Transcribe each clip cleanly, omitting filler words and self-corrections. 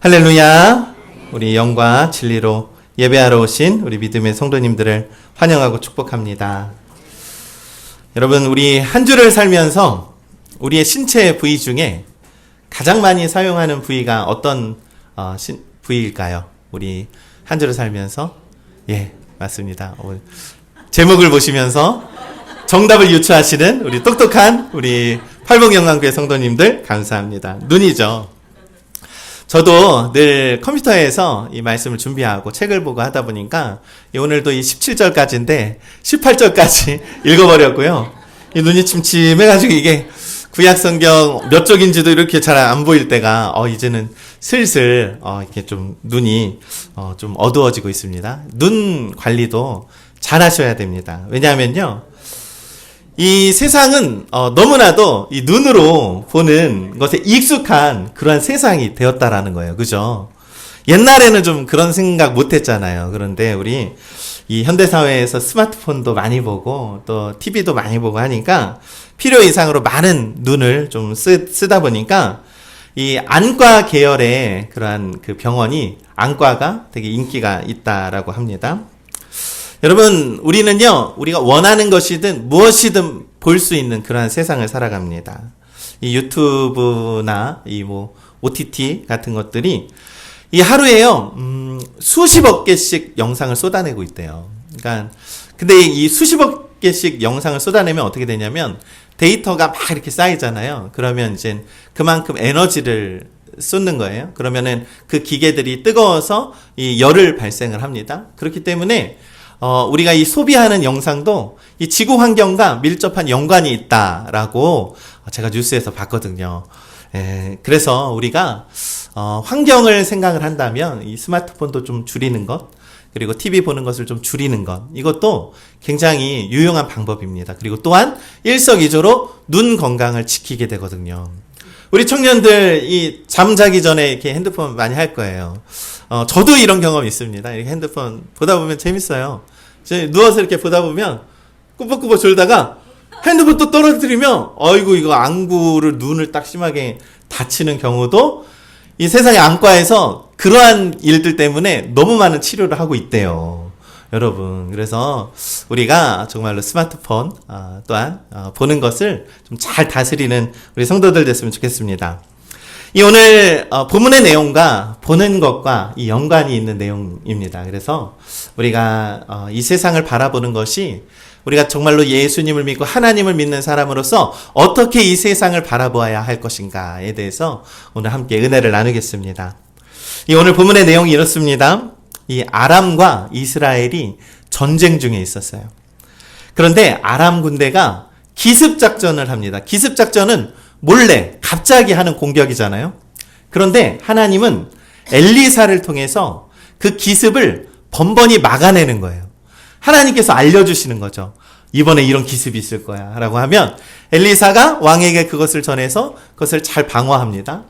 할렐루야. 우리 영과 진리로 예배하러 오신 우리 믿음의 성도님들을 환영하고 축복합니다. 여러분, 우리 한 주를 살면서 우리의 신체 부위 중에 가장 많이 사용하는 부위가 어떤 부위일까요? 우리 한 주를 살면서? 예, 맞습니다. 제목을 보시면서 정답을 유추하시는 우리 똑똑한 우리 팔복영광교회 성도님들 감사합니다. 눈이죠. 저도 늘 컴퓨터에서 이 말씀을 준비하고 책을 보고 하다 보니까 오늘도 이 17절까지인데 18절까지 읽어버렸고요. 이 눈이 침침해가지고 이게 구약성경 몇 쪽인지도 이렇게 잘 안 보일 때가 이제는 슬슬 이렇게 좀 눈이 좀 어두워지고 있습니다. 눈 관리도 잘 하셔야 됩니다. 왜냐하면요, 이 세상은 너무나도 이 눈으로 보는 것에 익숙한 그러한 세상이 되었다라는 거예요. 그죠? 옛날에는 좀 그런 생각 못 했잖아요. 그런데 우리 이 현대사회에서 스마트폰도 많이 보고 또 TV도 많이 보고 하니까 필요 이상으로 많은 눈을 좀 쓰다 보니까 이 안과 계열의 그러한 그 병원이 안과가 되게 인기가 있다라고 합니다. 여러분, 우리는요, 우리가 원하는 것이든 무엇이든 볼 수 있는 그러한 세상을 살아갑니다. 이 유튜브나 이 OTT 같은 것들이 이 하루에요, 수십억 개씩 영상을 쏟아내고 있대요. 그러니까, 근데 이 수십억 개씩 영상을 쏟아내면 어떻게 되냐면 데이터가 막 이렇게 쌓이잖아요. 그러면 이제 그만큼 에너지를 쏟는 거예요. 그러면은 그 기계들이 뜨거워서 이 열을 발생을 합니다. 그렇기 때문에 우리가 이 소비하는 영상도 이 지구 환경과 밀접한 연관이 있다라고 제가 뉴스에서 봤거든요. 그래서 우리가 환경을 생각을 한다면 이 스마트폰도 좀 줄이는 것, 그리고 TV 보는 것을 좀 줄이는 것, 이것도 굉장히 유용한 방법입니다. 그리고 또한 일석이조로 눈 건강을 지키게 되거든요. 우리 청년들 이 잠자기 전에 이렇게 핸드폰 많이 할 거예요. 저도 이런 경험이 있습니다. 이렇게 핸드폰 보다 보면 재밌어요. 누워서 이렇게 보다 보면 꾸벅꾸벅 졸다가 핸드폰 또 떨어뜨리면 아이고 이거 안구를 눈을 딱 심하게 다치는 경우도 이 세상의 안과에서 그러한 일들 때문에 너무 많은 치료를 하고 있대요. 여러분, 그래서 우리가 정말로 스마트폰 또한 보는 것을 좀 잘 다스리는 우리 성도들 됐으면 좋겠습니다. 이 오늘 본문의 내용과 보는 것과 이 연관이 있는 내용입니다. 그래서 우리가 이 세상을 바라보는 것이 우리가 정말로 예수님을 믿고 하나님을 믿는 사람으로서 어떻게 이 세상을 바라보아야 할 것인가에 대해서 오늘 함께 은혜를 나누겠습니다. 이 오늘 본문의 내용이 이렇습니다. 이 아람과 이스라엘이 전쟁 중에 있었어요. 그런데 아람 군대가 기습작전을 합니다. 기습작전은 몰래 갑자기 하는 공격이잖아요. 그런데 하나님은 엘리사를 통해서 그 기습을 번번이 막아내는 거예요. 하나님께서 알려주시는 거죠. 이번에 이런 기습이 있을 거야 라고 하면 엘리사가 왕에게 그것을 전해서 그것을 잘 방어합니다.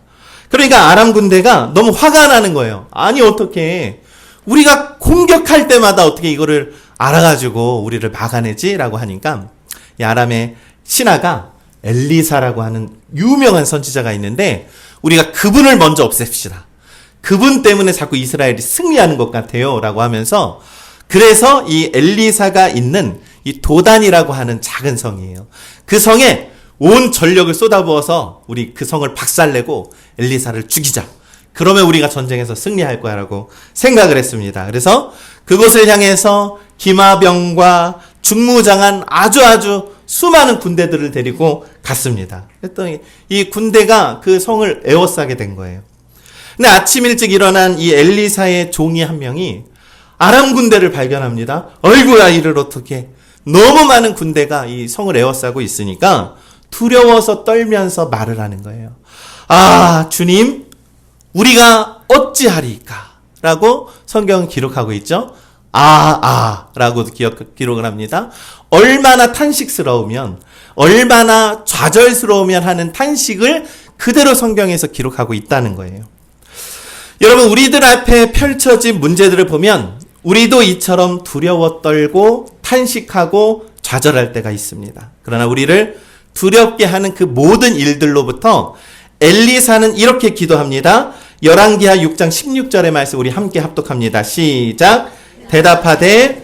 그러니까 아람 군대가 너무 화가 나는 거예요. 아니 어떻게 우리가 공격할 때마다 어떻게 이거를 알아가지고 우리를 막아내지? 라고 하니까 이 아람의 신하가 엘리사라고 하는 유명한 선지자가 있는데 우리가 그분을 먼저 없앱시다. 그분 때문에 자꾸 이스라엘이 승리하는 것 같아요 라고 하면서, 그래서 이 엘리사가 있는 이 도단이라고 하는 작은 성이에요. 그 성에 온 전력을 쏟아부어서 우리 그 성을 박살내고 엘리사를 죽이자. 그러면 우리가 전쟁에서 승리할 거야 라고 생각을 했습니다. 그래서 그곳을 향해서 기마병과 중무장한 아주 수많은 군대들을 데리고 갔습니다. 그랬더니 이 군대가 그 성을 에워싸게 된 거예요. 근데 아침 일찍 일어난 이 엘리사의 종이 한 명이 아람 군대를 발견합니다. 어이구야, 이를 어떻게. 너무 많은 군대가 이 성을 에워싸고 있으니까 두려워서 떨면서 말을 하는 거예요. 아, 주님, 우리가 어찌하리까? 라고 성경은 기록하고 있죠. 라고 기록을 합니다. 얼마나 탄식스러우면, 얼마나 좌절스러우면 하는 탄식을 그대로 성경에서 기록하고 있다는 거예요. 여러분, 우리들 앞에 펼쳐진 문제들을 보면 우리도 이처럼 두려워 떨고 탄식하고 좌절할 때가 있습니다. 그러나 우리를 두렵게 하는 그 모든 일들로부터 엘리사는 이렇게 기도합니다. 열왕기하 6장 16절의 말씀 우리 함께 합독합니다. 시작. 대답하되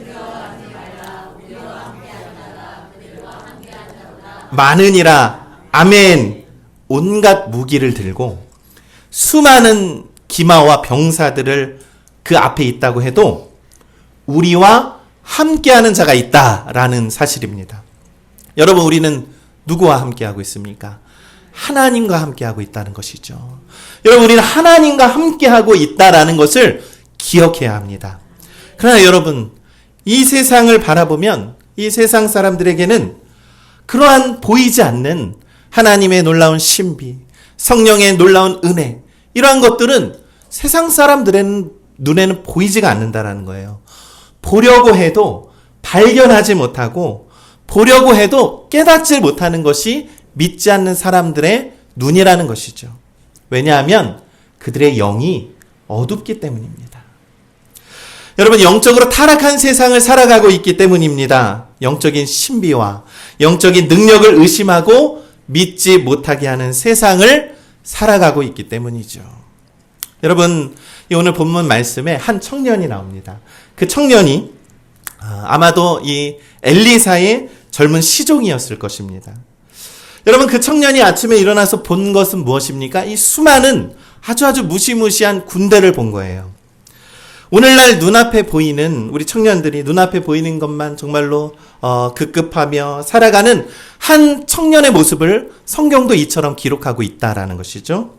많으니라. 아멘. 온갖 무기를 들고 수많은 기마와 병사들을 그 앞에 있다고 해도 우리와 함께하는 자가 있다라는 사실입니다. 여러분, 우리는 누구와 함께하고 있습니까? 하나님과 함께하고 있다는 것이죠. 여러분, 우리는 하나님과 함께하고 있다라는 것을 기억해야 합니다. 그러나 여러분, 이 세상을 바라보면 이 세상 사람들에게는 그러한 보이지 않는 하나님의 놀라운 신비, 성령의 놀라운 은혜, 이러한 것들은 세상 사람들의 눈에는 보이지가 않는다라는 거예요. 보려고 해도 발견하지 못하고 보려고 해도 깨닫지 못하는 것이 믿지 않는 사람들의 눈이라는 것이죠. 왜냐하면 그들의 영이 어둡기 때문입니다. 여러분, 영적으로 타락한 세상을 살아가고 있기 때문입니다. 영적인 신비와 영적인 능력을 의심하고 믿지 못하게 하는 세상을 살아가고 있기 때문이죠. 여러분, 오늘 본문 말씀에 한 청년이 나옵니다. 그 청년이 아마도 이 엘리사의 젊은 시종이었을 것입니다. 여러분, 그 청년이 아침에 일어나서 본 것은 무엇입니까? 이 수많은 아주 무시무시한 군대를 본 거예요. 오늘날 눈앞에 보이는, 우리 청년들이 눈앞에 보이는 것만 정말로 급급하며 살아가는 한 청년의 모습을 성경도 이처럼 기록하고 있다라는 것이죠.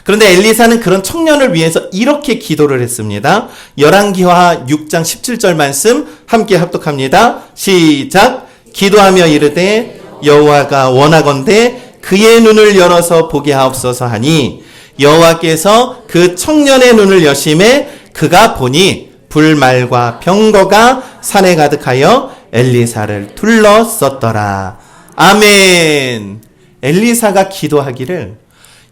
그런데 엘리사는 그런 청년을 위해서 이렇게 기도를 했습니다. 열왕기하 6장 17절 말씀 함께 합독합니다. 시작. 기도하며 이르되 여호와가 원하건대 그의 눈을 열어서 보게 하옵소서 하니 여호와께서 그 청년의 눈을 여심해 그가 보니 불말과 병거가 산에 가득하여 엘리사를 둘러섰더라. 아멘. 엘리사가 기도하기를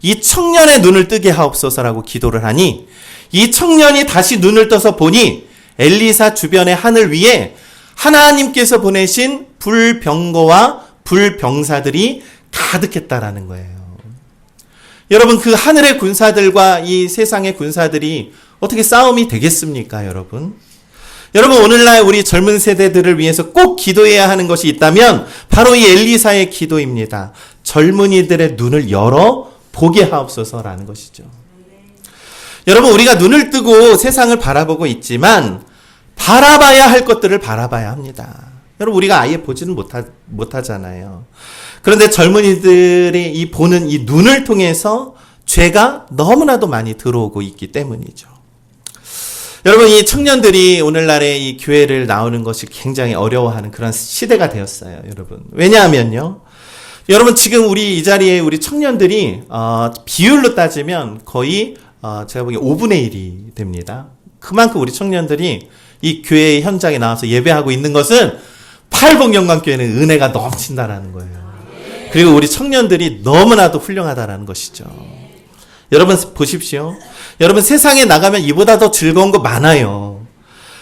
이 청년의 눈을 뜨게 하옵소서라고 기도를 하니 이 청년이 다시 눈을 떠서 보니 엘리사 주변의 하늘 위에 하나님께서 보내신 불병거와 불병사들이 가득했다라는 거예요. 여러분, 그 하늘의 군사들과 이 세상의 군사들이 어떻게 싸움이 되겠습니까, 여러분? 여러분, 오늘날 우리 젊은 세대들을 위해서 꼭 기도해야 하는 것이 있다면 바로 이 엘리사의 기도입니다. 젊은이들의 눈을 열어 보게 하옵소서라는 것이죠. 여러분, 우리가 눈을 뜨고 세상을 바라보고 있지만 바라봐야 할 것들을 바라봐야 합니다. 여러분, 우리가 아예 보지는 못하잖아요. 그런데 젊은이들이 이 보는 이 눈을 통해서 죄가 너무나도 많이 들어오고 있기 때문이죠. 여러분, 이 청년들이 오늘날의 이 교회를 나오는 것이 굉장히 어려워하는 그런 시대가 되었어요, 여러분. 왜냐하면요, 여러분, 지금 우리 이 자리에 우리 청년들이 비율로 따지면 거의 제가 보기에 5분의 1이 됩니다. 그만큼 우리 청년들이 이 교회 현장에 나와서 예배하고 있는 것은 팔복영광교회는 은혜가 넘친다라는 거예요. 그리고 우리 청년들이 너무나도 훌륭하다라는 것이죠. 여러분, 보십시오. 여러분, 세상에 나가면 이보다 더 즐거운 거 많아요.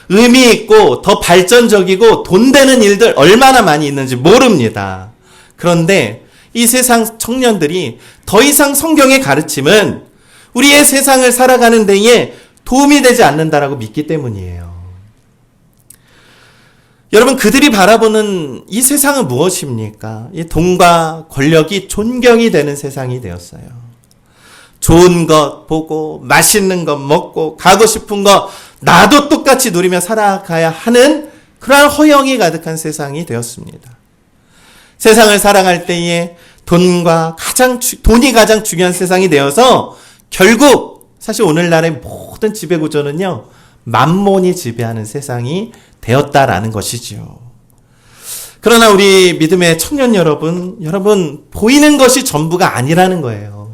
의미 있고 더 발전적이고 돈 되는 일들 얼마나 많이 있는지 모릅니다. 그런데 이 세상 청년들이 더 이상 성경의 가르침은 우리의 세상을 살아가는 데에 도움이 되지 않는다라고 믿기 때문이에요. 여러분, 그들이 바라보는 이 세상은 무엇입니까? 이 돈과 권력이 존경이 되는 세상이 되었어요. 좋은 것 보고 맛있는 것 먹고 가고 싶은 것 나도 똑같이 누리며 살아가야 하는 그러한 허영이 가득한 세상이 되었습니다. 세상을 살아갈 때에 돈이 가장 중요한 세상이 되어서 결국 사실 오늘날의 모든 지배구조는요, 만몬이 지배하는 세상이 되었다라는 것이죠. 그러나 우리 믿음의 청년 여러분, 보이는 것이 전부가 아니라는 거예요.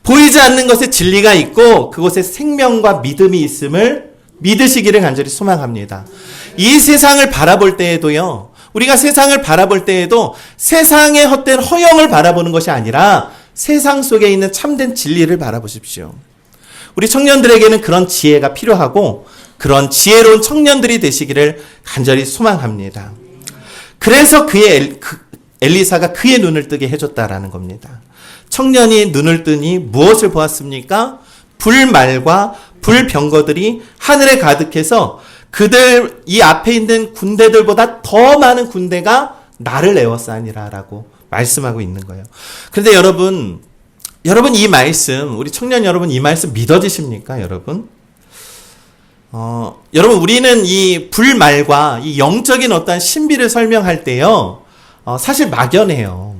보이지 않는 것에 진리가 있고 그곳에 생명과 믿음이 있음을 믿으시기를 간절히 소망합니다. 이 세상을 바라볼 때에도요, 우리가 세상을 바라볼 때에도 세상의 헛된 허영을 바라보는 것이 아니라 세상 속에 있는 참된 진리를 바라보십시오. 우리 청년들에게는 그런 지혜가 필요하고 그런 지혜로운 청년들이 되시기를 간절히 소망합니다. 그래서 엘리사가 그의 눈을 뜨게 해줬다라는 겁니다. 청년이 눈을 뜨니 무엇을 보았습니까? 불말과 불병거들이 하늘에 가득해서 그들 이 앞에 있는 군대들보다 더 많은 군대가 나를 에워싸니라라고 말씀하고 있는 거예요. 그런데 여러분 이 말씀, 우리 청년 여러분 이 말씀 믿어지십니까, 여러분? 여러분 우리는 이 불말과 이 영적인 어떠한 신비를 설명할 때요, 사실 막연해요.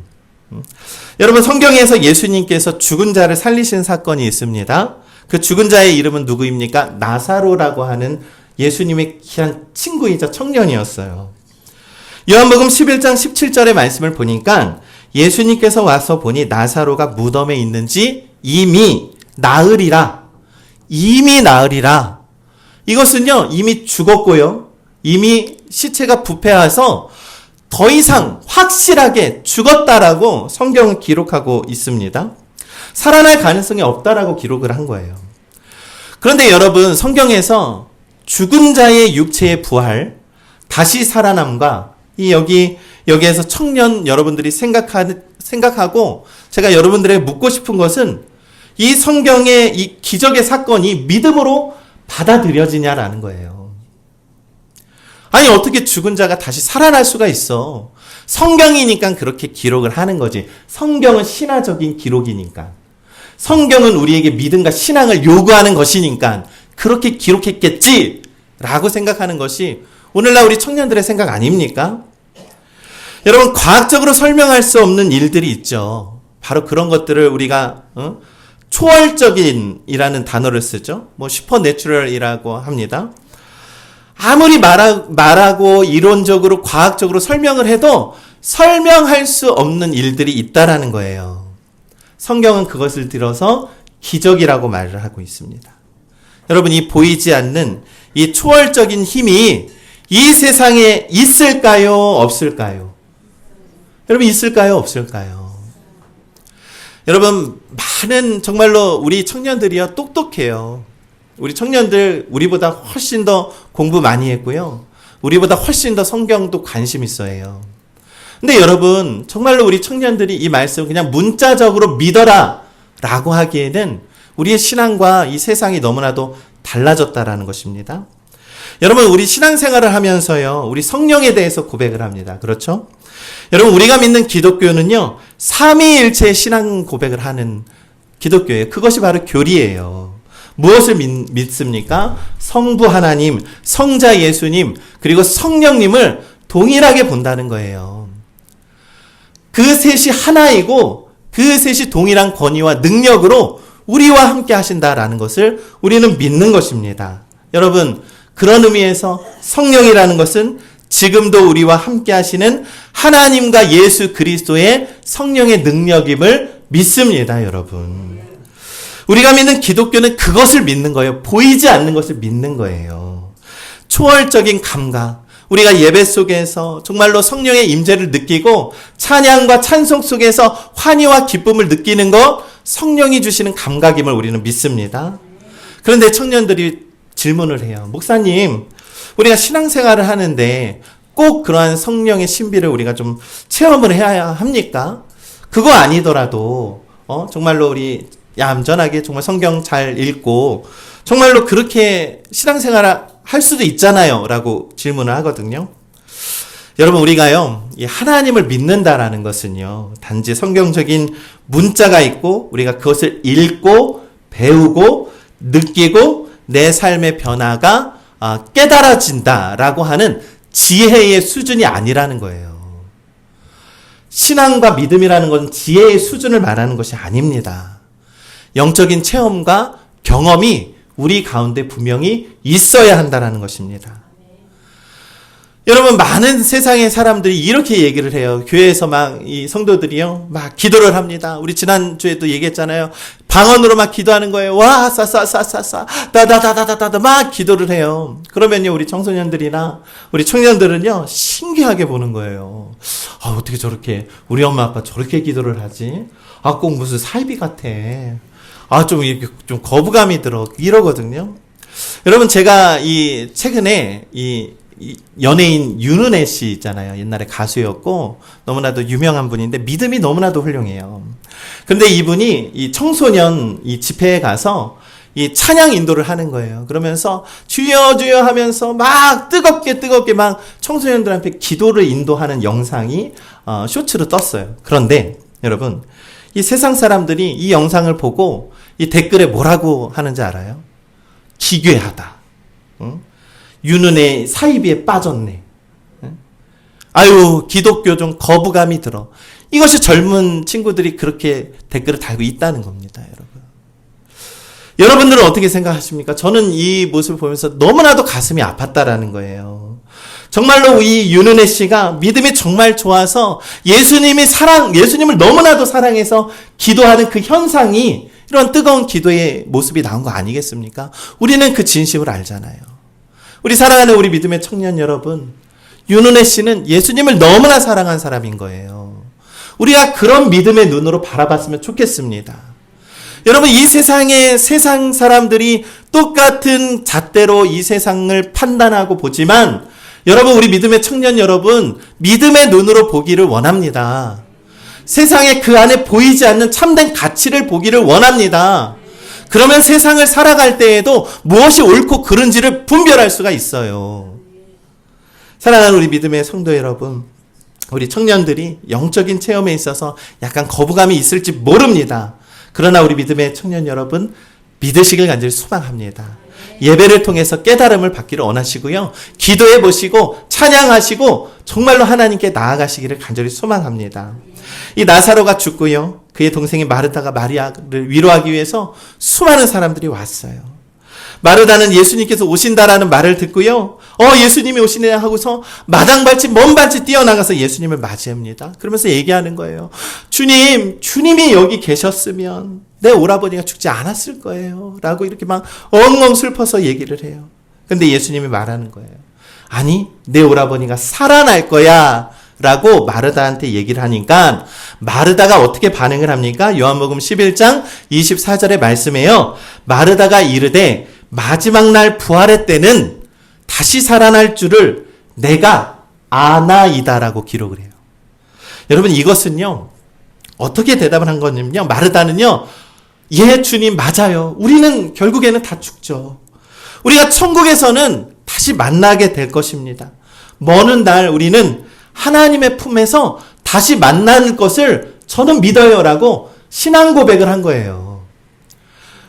여러분 성경에서 예수님께서 죽은 자를 살리신 사건이 있습니다. 그 죽은 자의 이름은 누구입니까? 나사로라고 하는 예수님의 귀한 친구이자 청년이었어요. 요한복음 11장 17절의 말씀을 보니까 예수님께서 와서 보니 나사로가 무덤에 있는지 이미 나으리라. 이미 나으리라. 이것은요, 이미 죽었고요. 이미 시체가 부패해서 더 이상 확실하게 죽었다라고 성경은 기록하고 있습니다. 살아날 가능성이 없다라고 기록을 한 거예요. 그런데 여러분, 성경에서 죽은 자의 육체의 부활, 다시 살아남과 여기에서 청년 여러분들이 생각하고 제가 여러분들에게 묻고 싶은 것은 이 성경의 이 기적의 사건이 믿음으로 받아들여지냐라는 거예요. 아니, 어떻게 죽은 자가 다시 살아날 수가 있어? 성경이니까 그렇게 기록을 하는 거지. 성경은 신화적인 기록이니까. 성경은 우리에게 믿음과 신앙을 요구하는 것이니까 그렇게 기록했겠지 라고 생각하는 것이 오늘날 우리 청년들의 생각 아닙니까? 여러분, 과학적으로 설명할 수 없는 일들이 있죠. 바로 그런 것들을 우리가 초월적인이라는 단어를 쓰죠. 슈퍼내추럴이라고 합니다. 아무리 말하고 이론적으로 과학적으로 설명을 해도 설명할 수 없는 일들이 있다라는 거예요. 성경은 그것을 들어서 기적이라고 말을 하고 있습니다. 여러분, 이 보이지 않는 이 초월적인 힘이 이 세상에 있을까요? 없을까요? 여러분, 있을까요? 없을까요? 여러분, 많은 정말로 우리 청년들이요, 똑똑해요. 우리 청년들 우리보다 훨씬 더 공부 많이 했고요. 우리보다 훨씬 더 성경도 관심 있어요. 근데 여러분, 정말로 우리 청년들이 이 말씀 그냥 문자적으로 믿어라 라고 하기에는 우리의 신앙과 이 세상이 너무나도 달라졌다라는 것입니다. 여러분, 우리 신앙생활을 하면서요, 우리 성령에 대해서 고백을 합니다. 그렇죠? 여러분, 우리가 믿는 기독교는요, 삼위일체의 신앙 고백을 하는 기독교예요. 그것이 바로 교리예요. 무엇을 믿습니까? 성부 하나님, 성자 예수님, 그리고 성령님을 동일하게 본다는 거예요. 그 셋이 하나이고 그 셋이 동일한 권위와 능력으로 우리와 함께 하신다라는 것을 우리는 믿는 것입니다. 여러분, 그런 의미에서 성령이라는 것은 지금도 우리와 함께 하시는 하나님과 예수 그리스도의 성령의 능력임을 믿습니다, 여러분. 우리가 믿는 기독교는 그것을 믿는 거예요. 보이지 않는 것을 믿는 거예요. 초월적인 감각. 우리가 예배 속에서 정말로 성령의 임재를 느끼고 찬양과 찬송 속에서 환희와 기쁨을 느끼는 것, 성령이 주시는 감각임을 우리는 믿습니다. 그런데 청년들이 질문을 해요. 목사님, 우리가 신앙생활을 하는데 꼭 그러한 성령의 신비를 우리가 좀 체험을 해야 합니까? 그거 아니더라도 정말로 우리 얌전하게 정말 성경 잘 읽고 정말로 그렇게 신앙생활을 할 수도 있잖아요 라고 질문을 하거든요. 여러분, 우리가요, 이 하나님을 믿는다라는 것은요, 단지 성경적인 문자가 있고 우리가 그것을 읽고 배우고 느끼고 내 삶의 변화가 깨달아진다라고 하는 지혜의 수준이 아니라는 거예요. 신앙과 믿음이라는 것은 지혜의 수준을 말하는 것이 아닙니다. 영적인 체험과 경험이 우리 가운데 분명히 있어야 한다는 것입니다. 여러분, 많은 세상의 사람들이 이렇게 얘기를 해요. 교회에서 이 성도들이요, 막 기도를 합니다. 우리 지난주에도 얘기했잖아요. 방언으로 막 기도하는 거예요. 와, 싸싸싸싸싸, 다다다다다다 막 기도를 해요. 그러면요, 우리 청소년들이나 우리 청년들은요, 신기하게 보는 거예요. 어떻게 저렇게, 우리 엄마 아빠 저렇게 기도를 하지? 꼭 무슨 사이비 같아. 좀 거부감이 들어. 이러거든요. 여러분, 제가 최근에 연예인 윤은혜 씨 있잖아요. 옛날에 가수였고 너무나도 유명한 분인데 믿음이 너무나도 훌륭해요. 근데 이분이 이 청소년 집회에 가서 이 찬양 인도를 하는 거예요. 그러면서 주여 주여 하면서 막 뜨겁게 막 청소년들한테 기도를 인도하는 영상이 쇼츠로 떴어요. 그런데 여러분, 이 세상 사람들이 이 영상을 보고 이 댓글에 뭐라고 하는지 알아요? 기괴하다. 유는의 사이비에 빠졌네. 아유, 기독교 좀 거부감이 들어. 이것이 젊은 친구들이 그렇게 댓글을 달고 있다는 겁니다, 여러분. 여러분들은 어떻게 생각하십니까? 저는 이 모습을 보면서 너무나도 가슴이 아팠다라는 거예요. 정말로 이 윤은혜 씨가 믿음이 정말 좋아서 예수님을 너무나도 사랑해서 기도하는 그 현상이 이런 뜨거운 기도의 모습이 나온 거 아니겠습니까? 우리는 그 진심을 알잖아요. 우리 사랑하는 우리 믿음의 청년 여러분, 윤은혜 씨는 예수님을 너무나 사랑한 사람인 거예요. 우리가 그런 믿음의 눈으로 바라봤으면 좋겠습니다. 여러분, 이 세상 사람들이 똑같은 잣대로 이 세상을 판단하고 보지만, 여러분, 우리 믿음의 청년 여러분, 믿음의 눈으로 보기를 원합니다. 세상에 그 안에 보이지 않는 참된 가치를 보기를 원합니다. 그러면 세상을 살아갈 때에도 무엇이 옳고 그른지를 분별할 수가 있어요. 사랑하는 우리 믿음의 성도 여러분, 우리 청년들이 영적인 체험에 있어서 약간 거부감이 있을지 모릅니다. 그러나 우리 믿음의 청년 여러분, 믿으시길 간절히 소망합니다. 예배를 통해서 깨달음을 받기를 원하시고요. 기도해 보시고 찬양하시고 정말로 하나님께 나아가시기를 간절히 소망합니다. 이 나사로가 죽고요. 그의 동생인 마르다가 마리아를 위로하기 위해서 수많은 사람들이 왔어요. 마르다는 예수님께서 오신다라는 말을 듣고요. 예수님이 오시네 하고서 마당발치 먼발치 뛰어나가서 예수님을 맞이합니다. 그러면서 얘기하는 거예요. 주님이 여기 계셨으면 내 오라버니가 죽지 않았을 거예요. 라고 이렇게 막 엉엉 슬퍼서 얘기를 해요. 근데 예수님이 말하는 거예요. 아니, 내 오라버니가 살아날 거야. 라고 마르다한테 얘기를 하니까 마르다가 어떻게 반응을 합니까? 요한복음 11장 24절의 말씀에요. 마르다가 이르되 마지막 날 부활의 때는 다시 살아날 줄을 내가 아나이다라고 기록을 해요. 여러분, 이것은요, 어떻게 대답을 한 거냐면요, 마르다는요, 예, 주님, 맞아요. 우리는 결국에는 다 죽죠. 우리가 천국에서는 다시 만나게 될 것입니다. 먼 날 우리는 하나님의 품에서 다시 만날 것을 저는 믿어요라고 신앙 고백을 한 거예요.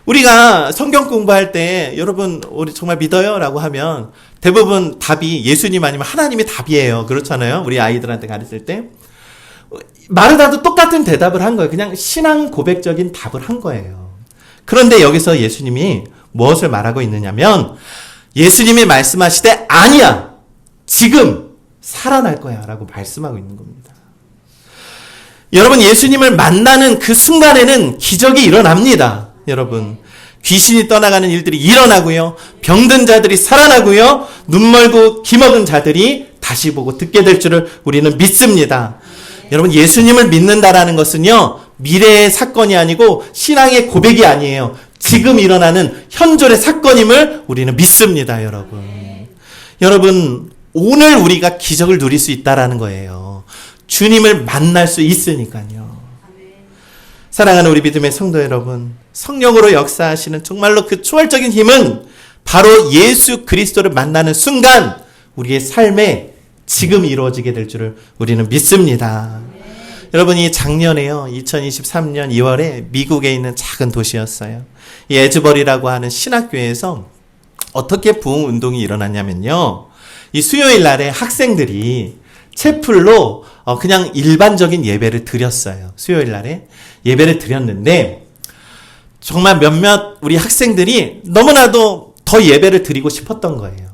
우리가 성경 공부할 때 여러분 우리 정말 믿어요라고 하면 대부분 답이 예수님 아니면 하나님이 답이에요. 그렇잖아요. 우리 아이들한테 가르칠 때. 마르다도 똑같은 대답을 한 거예요. 그냥 신앙 고백적인 답을 한 거예요. 그런데 여기서 예수님이 무엇을 말하고 있느냐면 예수님이 말씀하시되 아니야. 지금 살아날 거야 라고 말씀하고 있는 겁니다. 여러분, 예수님을 만나는 그 순간에는 기적이 일어납니다. 여러분, 귀신이 떠나가는 일들이 일어나고요. 병든 자들이 살아나고요. 눈 멀고 귀 먹은 자들이 다시 보고 듣게 될 줄을 우리는 믿습니다. 여러분, 예수님을 믿는다라는 것은요, 미래의 사건이 아니고 신앙의 고백이 아니에요. 지금 일어나는 현존의 사건임을 우리는 믿습니다, 여러분. 여러분, 오늘 우리가 기적을 누릴 수 있다라는 거예요. 주님을 만날 수 있으니까요. 사랑하는 우리 믿음의 성도 여러분, 성령으로 역사하시는 정말로 그 초월적인 힘은 바로 예수 그리스도를 만나는 순간 우리의 삶에 지금 이루어지게 될 줄을 우리는 믿습니다. 여러분이 작년에요, 2023년 2월에 미국에 있는 작은 도시였어요. 이 에즈버리라고 하는 신학교에서 어떻게 부흥 운동이 일어났냐면요, 이 수요일 날에 학생들이 채플로 그냥 일반적인 예배를 드렸어요. 수요일 날에 예배를 드렸는데 정말 몇몇 우리 학생들이 너무나도 더 예배를 드리고 싶었던 거예요.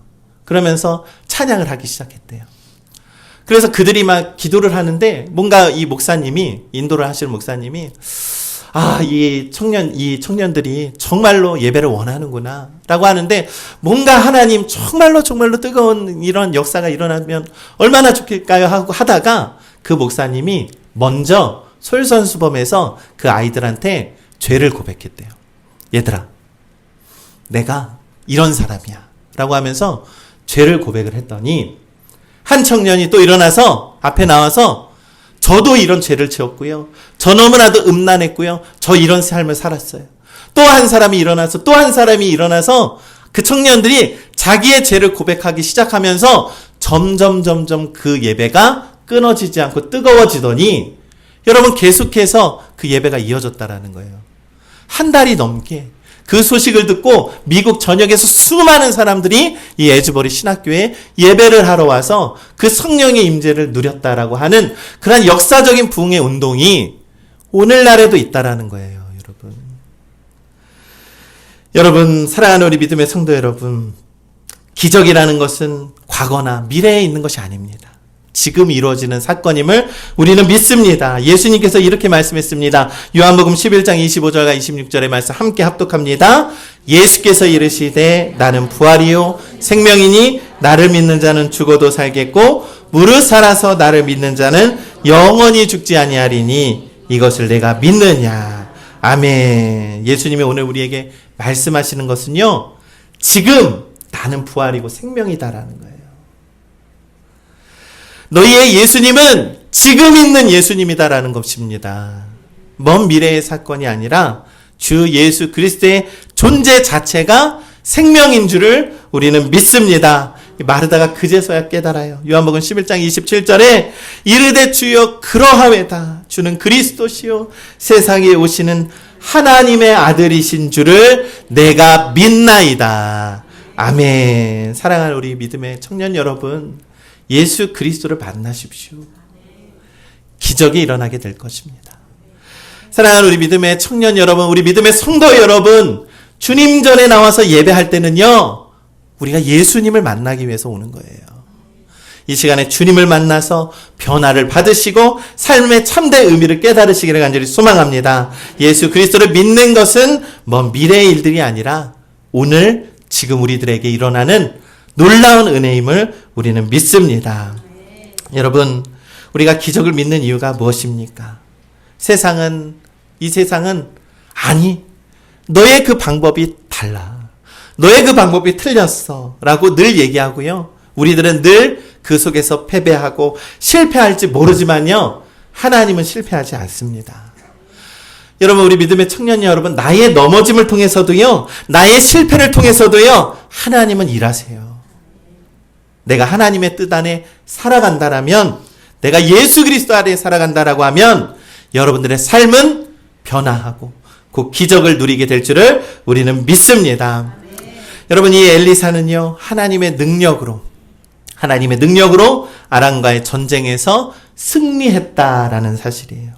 그러면서 찬양을 하기 시작했대요. 그래서 그들이 막 기도를 하는데 뭔가 이 목사님이, 인도를 하시는 목사님이 이 청년들이 정말로 예배를 원하는구나 라고 하는데 뭔가 하나님 정말로 뜨거운 이런 역사가 일어나면 얼마나 좋을까요 하고 하다가 그 목사님이 먼저 솔선수범해서 그 아이들한테 죄를 고백했대요. 얘들아, 내가 이런 사람이야 라고 하면서 죄를 고백을 했더니 한 청년이 또 일어나서 앞에 나와서 저도 이런 죄를 지었고요. 저 너무나도 음란했고요. 저 이런 삶을 살았어요. 또 한 사람이 일어나서 또 한 사람이 일어나서 그 청년들이 자기의 죄를 고백하기 시작하면서 점점 그 예배가 끊어지지 않고 뜨거워지더니 여러분 계속해서 그 예배가 이어졌다라는 거예요. 한 달이 넘게 그 소식을 듣고 미국 전역에서 수많은 사람들이 이 에즈버리 신학교에 예배를 하러 와서 그 성령의 임재를 누렸다라고 하는 그런 역사적인 부흥의 운동이 오늘날에도 있다라는 거예요, 여러분. 여러분, 사랑하는 우리 믿음의 성도 여러분, 기적이라는 것은 과거나 미래에 있는 것이 아닙니다. 지금 이루어지는 사건임을 우리는 믿습니다. 예수님께서 이렇게 말씀했습니다. 요한복음 11장 25절과 26절의 말씀 함께 합독합니다. 예수께서 이르시되 나는 부활이요 생명이니 나를 믿는 자는 죽어도 살겠고 무릇 살아서 나를 믿는 자는 영원히 죽지 아니하리니 이것을 내가 믿느냐. 아멘. 예수님이 오늘 우리에게 말씀하시는 것은요, 지금 나는 부활이고 생명이다라는 거예요. 너희의 예수님은 지금 있는 예수님이다라는 것입니다. 먼 미래의 사건이 아니라 주 예수 그리스도의 존재 자체가 생명인 줄을 우리는 믿습니다. 마르다가 그제서야 깨달아요. 요한복음 11장 27절에 이르되 주여 그러하외다. 주는 그리스도시요 세상에 오시는 하나님의 아들이신 줄을 내가 믿나이다. 아멘. 사랑하는 우리 믿음의 청년 여러분, 예수 그리스도를 만나십시오. 기적이 일어나게 될 것입니다. 사랑하는 우리 믿음의 청년 여러분, 우리 믿음의 성도 여러분, 주님 전에 나와서 예배할 때는요, 우리가 예수님을 만나기 위해서 오는 거예요. 이 시간에 주님을 만나서 변화를 받으시고 삶의 참된 의미를 깨달으시기를 간절히 소망합니다. 예수 그리스도를 믿는 것은 먼 미래의 일들이 아니라 오늘 지금 우리들에게 일어나는 놀라운 은혜임을 우리는 믿습니다. 여러분, 우리가 기적을 믿는 이유가 무엇입니까? 이 세상은 아니, 너의 그 방법이 달라. 너의 그 방법이 틀렸어. 라고 늘 얘기하고요. 우리들은 늘 그 속에서 패배하고 실패할지 모르지만요, 하나님은 실패하지 않습니다. 여러분, 우리 믿음의 청년 여러분, 나의 넘어짐을 통해서도요, 나의 실패를 통해서도요, 하나님은 일하세요. 내가 하나님의 뜻 안에 살아간다라면, 내가 예수 그리스도 아래 살아간다라고 하면 여러분들의 삶은 변화하고 그 기적을 누리게 될 줄을 우리는 믿습니다. 여러분, 이 엘리사는요, 하나님의 능력으로 아람과의 전쟁에서 승리했다라는 사실이에요.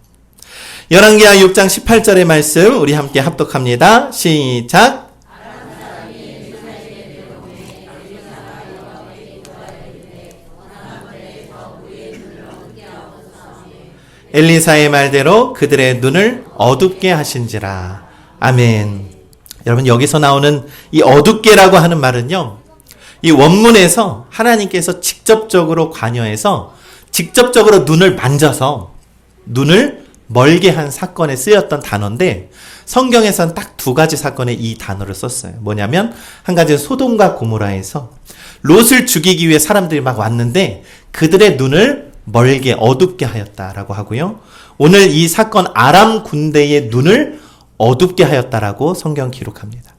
열왕기하 6장 18절의 말씀 우리 함께 합독합니다. 시작. 엘리사의 말대로 그들의 눈을 어둡게 하신지라. 아멘. 여러분, 여기서 나오는 이 어둡게라고 하는 말은요, 이 원문에서 하나님께서 직접적으로 관여해서 직접적으로 눈을 만져서 눈을 멀게 한 사건에 쓰였던 단어인데, 성경에서는 딱 두 가지 사건에 이 단어를 썼어요. 뭐냐면, 한 가지는 소돔과 고모라에서 롯을 죽이기 위해 사람들이 막 왔는데 그들의 눈을 멀게 어둡게 하였다라고 하고요. 오늘 이 사건 아람 군대의 눈을 어둡게 하였다라고 성경 기록합니다.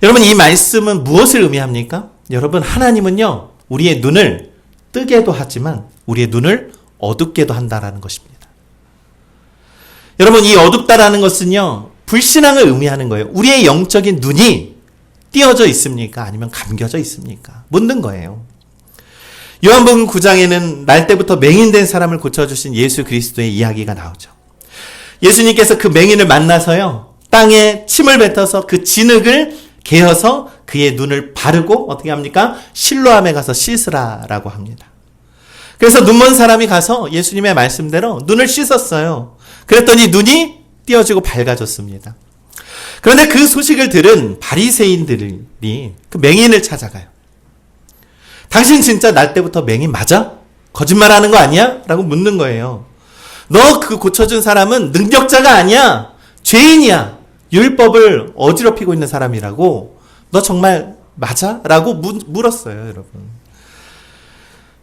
여러분, 이 말씀은 무엇을 의미합니까? 여러분, 하나님은요, 우리의 눈을 뜨게도 하지만 우리의 눈을 어둡게도 한다라는 것입니다. 여러분, 이 어둡다라는 것은요, 불신앙을 의미하는 거예요. 우리의 영적인 눈이 띄어져 있습니까? 아니면 감겨져 있습니까? 묻는 거예요. 요한복음 9장에는 날 때부터 맹인된 사람을 고쳐주신 예수 그리스도의 이야기가 나오죠. 예수님께서 그 맹인을 만나서요, 땅에 침을 뱉어서 그 진흙을 개어서 그의 눈을 바르고 어떻게 합니까? 실로암에 가서 씻으라라고 합니다. 그래서 눈먼 사람이 가서 예수님의 말씀대로 눈을 씻었어요. 그랬더니 눈이 띄어지고 밝아졌습니다. 그런데 그 소식을 들은 바리새인들이 그 맹인을 찾아가요. 당신 진짜 날 때부터 맹인 맞아? 거짓말하는 거 아니야? 라고 묻는 거예요. 너 그 고쳐준 사람은 능력자가 아니야. 죄인이야. 율법을 어지럽히고 있는 사람이라고. 너 정말 맞아? 라고 물었어요, 여러분.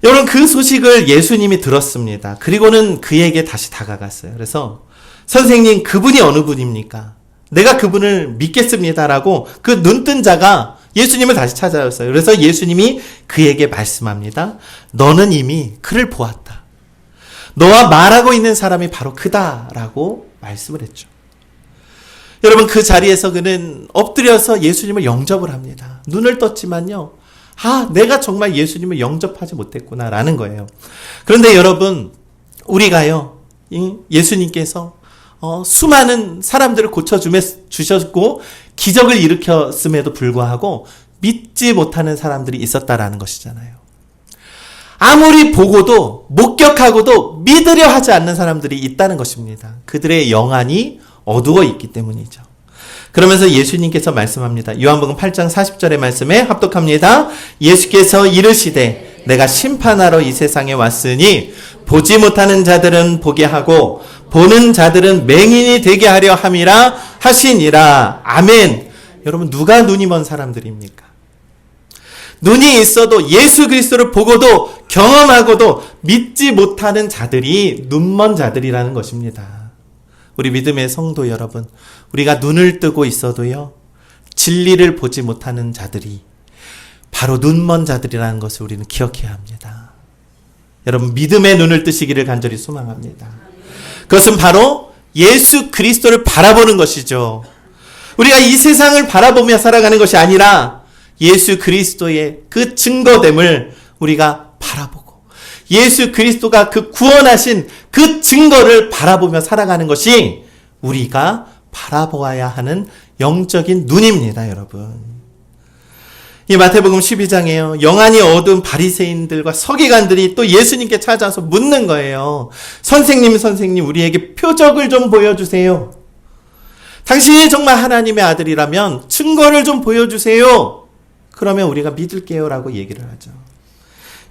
여러분, 그 소식을 예수님이 들었습니다. 그리고는 그에게 다시 다가갔어요. 그래서 선생님, 그분이 어느 분입니까? 내가 그분을 믿겠습니다라고 그 눈뜬 자가 예수님을 다시 찾아왔어요. 그래서 예수님이 그에게 말씀합니다. 너는 이미 그를 보았다. 너와 말하고 있는 사람이 바로 그다라고 말씀을 했죠. 여러분, 그 자리에서 그는 엎드려서 예수님을 영접을 합니다. 눈을 떴지만요. 내가 정말 예수님을 영접하지 못했구나라는 거예요. 그런데 여러분, 우리가요, 예수님께서 수많은 사람들을 고쳐주셨고 기적을 일으켰음에도 불구하고 믿지 못하는 사람들이 있었다라는 것이잖아요. 아무리 보고도 목격하고도 믿으려 하지 않는 사람들이 있다는 것입니다. 그들의 영안이 어두워 있기 때문이죠. 그러면서 예수님께서 말씀합니다. 요한복음 8장 40절의 말씀에 합독합니다. 예수께서 이르시되 내가 심판하러 이 세상에 왔으니 보지 못하는 자들은 보게 하고 보는 자들은 맹인이 되게 하려 함이라 하시니라. 아멘. 여러분, 누가 눈이 먼 사람들입니까? 눈이 있어도 예수 그리스도를 보고도 경험하고도 믿지 못하는 자들이 눈먼 자들이라는 것입니다. 우리 믿음의 성도 여러분, 우리가 눈을 뜨고 있어도요, 진리를 보지 못하는 자들이 바로 눈먼 자들이라는 것을 우리는 기억해야 합니다. 여러분, 믿음의 눈을 뜨시기를 간절히 소망합니다. 그것은 바로 예수 그리스도를 바라보는 것이죠. 우리가 이 세상을 바라보며 살아가는 것이 아니라 예수 그리스도의 그 증거됨을 우리가 바라보고 예수 그리스도가 그 구원하신 그 증거를 바라보며 살아가는 것이 우리가 바라보아야 하는 영적인 눈입니다, 여러분. 이 마태복음 12장에요. 영안이 어두운 바리새인들과 서기관들이 또 예수님께 찾아와서 묻는 거예요. 선생님, 우리에게 표적을 좀 보여주세요. 당신이 정말 하나님의 아들이라면 증거를 좀 보여주세요. 그러면 우리가 믿을게요 라고 얘기를 하죠.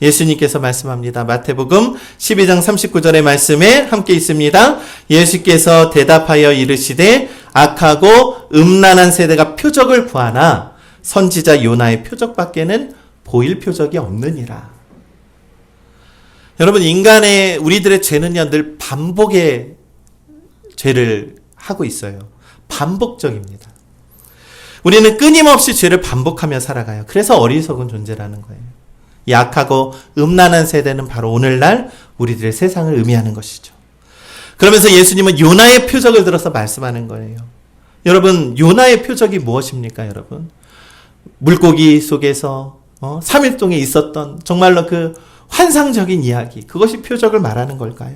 예수님께서 말씀합니다. 마태복음 12장 39절의 말씀에 함께 있습니다. 예수께서 대답하여 이르시되 악하고 음란한 세대가 표적을 구하나 선지자 요나의 표적밖에는 보일 표적이 없느니라. 여러분, 우리들의 죄는요, 늘 반복의 죄를 하고 있어요. 반복적입니다. 우리는 끊임없이 죄를 반복하며 살아가요. 그래서 어리석은 존재라는 거예요. 이 악하고 음란한 세대는 바로 오늘날 우리들의 세상을 의미하는 것이죠. 그러면서 예수님은 요나의 표적을 들어서 말씀하는 거예요. 여러분, 요나의 표적이 무엇입니까, 여러분? 물고기 속에서 3일 동안 있었던 정말로 그 환상적인 이야기, 그것이 표적을 말하는 걸까요?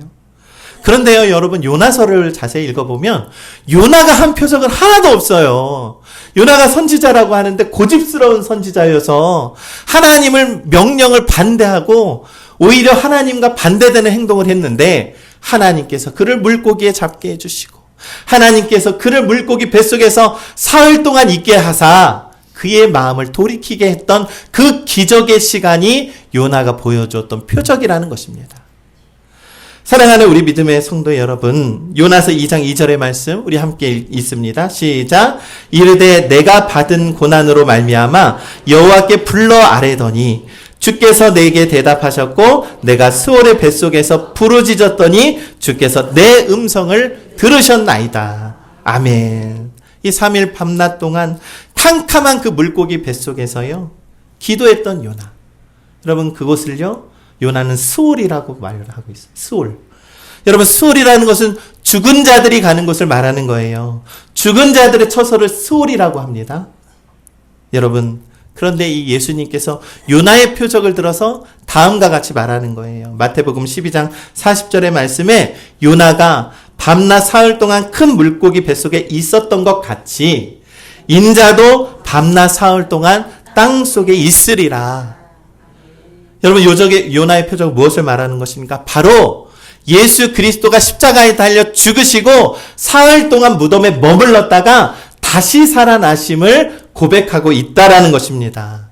그런데요, 여러분, 요나서를 자세히 읽어보면 요나가 한 표적은 하나도 없어요. 요나가 선지자라고 하는데 고집스러운 선지자여서 하나님을 명령을 반대하고 오히려 하나님과 반대되는 행동을 했는데 하나님께서 그를 물고기에 잡게 해주시고 하나님께서 그를 물고기 뱃속에서 사흘 동안 있게 하사 그의 마음을 돌이키게 했던 그 기적의 시간이 요나가 보여줬던 표적이라는 것입니다. 사랑하는 우리 믿음의 성도 여러분, 요나서 2장 2절의 말씀 우리 함께 읽습니다. 시작. 이르되 내가 받은 고난으로 말미암아 여호와께 불러 아뢰더니 주께서 내게 대답하셨고 내가 스올의 뱃속에서 부르짖었더니 주께서 내 음성을 들으셨나이다. 아멘. 이 3일 밤낮 동안 캄캄한 그 물고기 뱃속에서요 기도했던 요나. 여러분, 그곳을요 요나는 스올이라고 말을 하고 있어요. 스올. 여러분, 스올이라는 것은 죽은 자들이 가는 곳을 말하는 거예요. 죽은 자들의 처소를 스올이라고 합니다. 여러분, 그런데 이 예수님께서 요나의 표적을 들어서 다음과 같이 말하는 거예요. 마태복음 12장 40절의 말씀에 요나가 밤낮 사흘 동안 큰 물고기 뱃속에 있었던 것 같이 인자도 밤낮 사흘 동안 땅 속에 있으리라. 여러분, 요나의 표적은 무엇을 말하는 것입니까? 바로 예수 그리스도가 십자가에 달려 죽으시고 사흘 동안 무덤에 머물렀다가 다시 살아나심을 고백하고 있다라는 것입니다.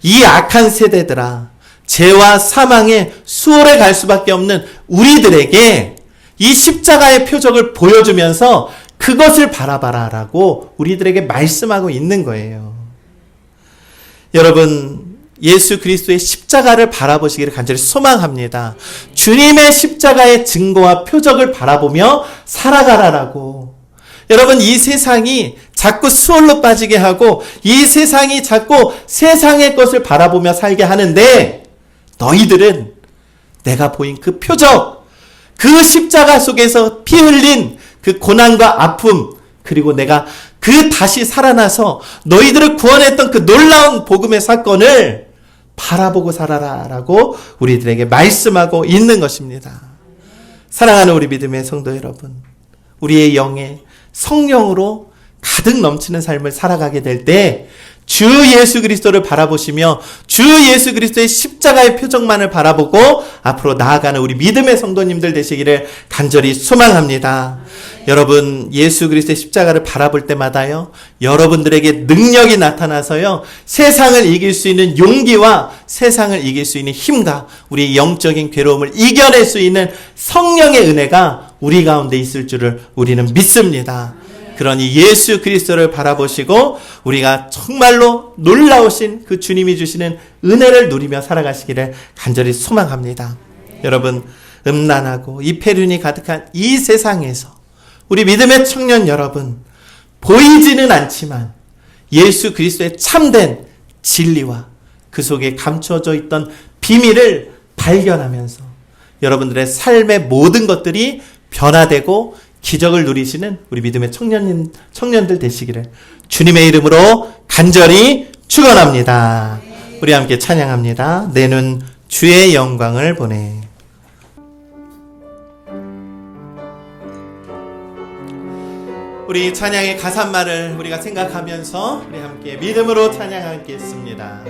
이 악한 세대들아, 죄와 사망의 수월에 갈 수밖에 없는 우리들에게 이 십자가의 표적을 보여주면서 그것을 바라봐라라고 우리들에게 말씀하고 있는 거예요. 여러분, 예수 그리스도의 십자가를 바라보시기를 간절히 소망합니다. 주님의 십자가의 증거와 표적을 바라보며 살아가라라고. 여러분, 이 세상이 자꾸 수월로 빠지게 하고 이 세상이 자꾸 세상의 것을 바라보며 살게 하는데, 너희들은 내가 보인 그 표적, 그 십자가 속에서 피 흘린 그 고난과 아픔, 그리고 내가 그 다시 살아나서 너희들을 구원했던 그 놀라운 복음의 사건을 바라보고 살아라 라고 우리들에게 말씀하고 있는 것입니다. 사랑하는 우리 믿음의 성도 여러분, 우리의 영에 성령으로 가득 넘치는 삶을 살아가게 될 때 주 예수 그리스도를 바라보시며 주 예수 그리스도의 십자가의 표적만을 바라보고 앞으로 나아가는 우리 믿음의 성도님들 되시기를 간절히 소망합니다. 여러분, 예수 그리스도의 십자가를 바라볼 때마다요, 여러분들에게 능력이 나타나서요, 세상을 이길 수 있는 용기와 세상을 이길 수 있는 힘과 우리의 영적인 괴로움을 이겨낼 수 있는 성령의 은혜가 우리 가운데 있을 줄을 우리는 믿습니다. 그러니 예수 그리스도를 바라보시고 우리가 정말로 놀라우신 그 주님이 주시는 은혜를 누리며 살아가시기를 간절히 소망합니다. 여러분, 음란하고 이폐륜이 가득한 이 세상에서 우리 믿음의 청년 여러분, 보이지는 않지만 예수 그리스도의 참된 진리와 그 속에 감춰져 있던 비밀을 발견하면서 여러분들의 삶의 모든 것들이 변화되고 기적을 누리시는 우리 믿음의 청년들 되시기를 주님의 이름으로 간절히 축원합니다. 우리 함께 찬양합니다. 내 눈 주의 영광을 보네. 우리 찬양의 가사말을 우리가 생각하면서 우리 함께 믿음으로 찬양하겠습니다.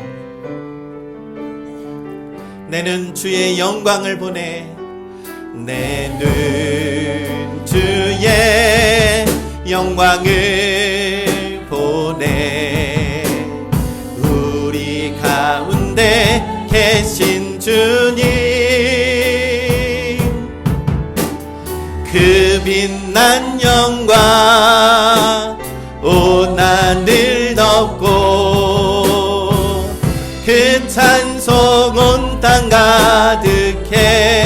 내 눈 주의 영광을 보네. 내 눈 주의 영광을 보네. 우리 가운데 계신 주님, 그 빛난 영광 온 하늘 덮고 그 찬송 온 땅 가득해.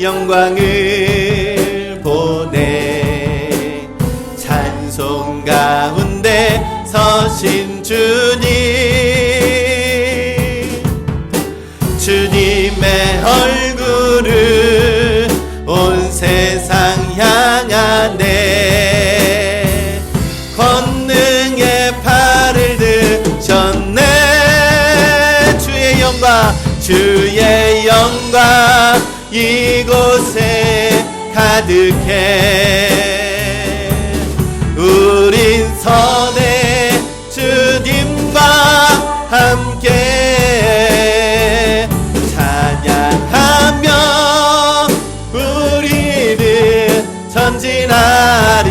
영광을 보내. 찬송 가운데 서신 주님, 주님의 얼굴을 온 세상 향하네. 권능의 팔을 드셨네. 주의 영광, 주의 영광 이곳에 가득해. 우린 선의 주님과 함께 찬양하며 우리는 전진하리.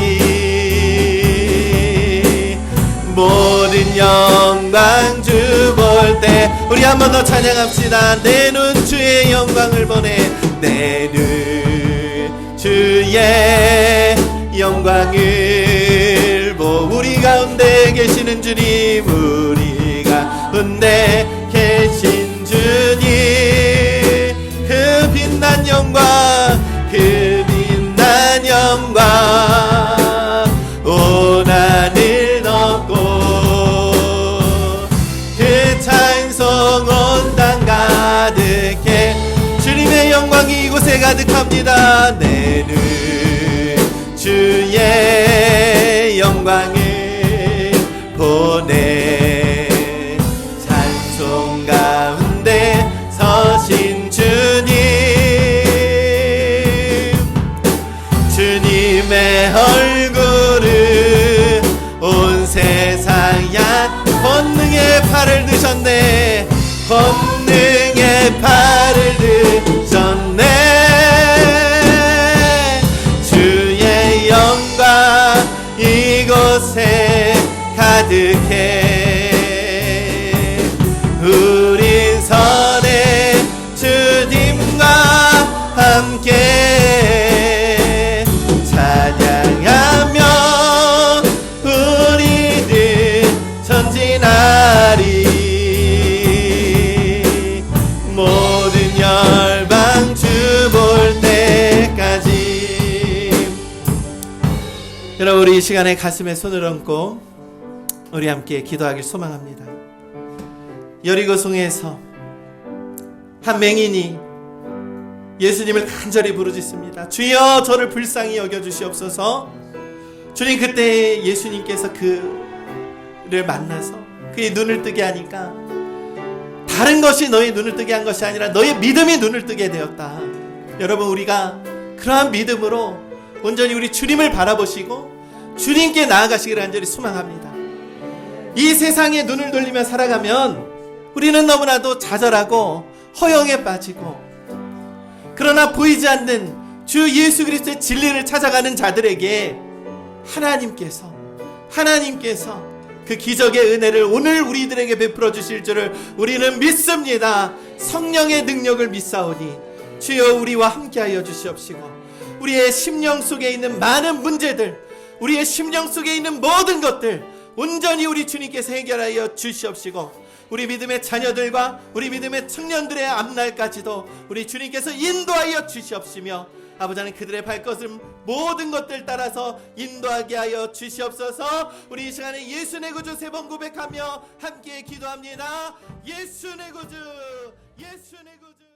모든 영광 주 볼 때 우리 한 번 더 찬양합시다. 내 눈 주의 영광을 보내. 내 눈 주의 영광을 보. 우리 가운데 계시는 주님, 우리 가운데 계신 주님, 그 빛난 영광, 그 빛난 영광 온 하늘 덮고 그 찬송 온 땅 가득해. 주님의 영광이 이곳에 가득합니다. 내 눈 주의 영광을 보내. 찬송 가운데 서신 주님, 주님의 얼굴을 온 세상 향. 권능의 팔을 드셨네. 권능의 팔을 드셨네. 주의 영광 이곳에 가득해. 우린 선의 주님과 함께 찬양하며 우리는 전진하리. 모든 열방 여러분, 우리 이 시간에 가슴에 손을 얹고 우리 함께 기도하길 소망합니다. 여리고성에서 한 맹인이 예수님을 간절히 부르짖습니다. 주여, 저를 불쌍히 여겨주시옵소서. 주님, 그때 예수님께서 그를 만나서 그의 눈을 뜨게 하니까 다른 것이 너의 눈을 뜨게 한 것이 아니라 너의 믿음이 눈을 뜨게 되었다. 여러분, 우리가 그러한 믿음으로 온전히 우리 주님을 바라보시고 주님께 나아가시기를 간절히 소망합니다. 이 세상에 눈을 돌리며 살아가면 우리는 너무나도 좌절하고 허영에 빠지고, 그러나 보이지 않는 주 예수 그리스도의 진리를 찾아가는 자들에게 하나님께서 그 기적의 은혜를 오늘 우리들에게 베풀어 주실 줄을 우리는 믿습니다. 성령의 능력을 믿사오니 주여, 우리와 함께하여 주시옵시고, 우리의 심령 속에 있는 많은 문제들, 우리의 심령 속에 있는 모든 것들 온전히 우리 주님께서 해결하여 주시옵시고, 우리 믿음의 자녀들과 우리 믿음의 청년들의 앞날까지도 우리 주님께서 인도하여 주시옵시며, 아버지 하나님, 그들의 발걸음 모든 것들 따라서 인도하게 하여 주시옵소서. 우리 이 시간에 예수 내 구주 세 번 고백하며 함께 기도합니다. 예수 내 구주, 예수 내 구주.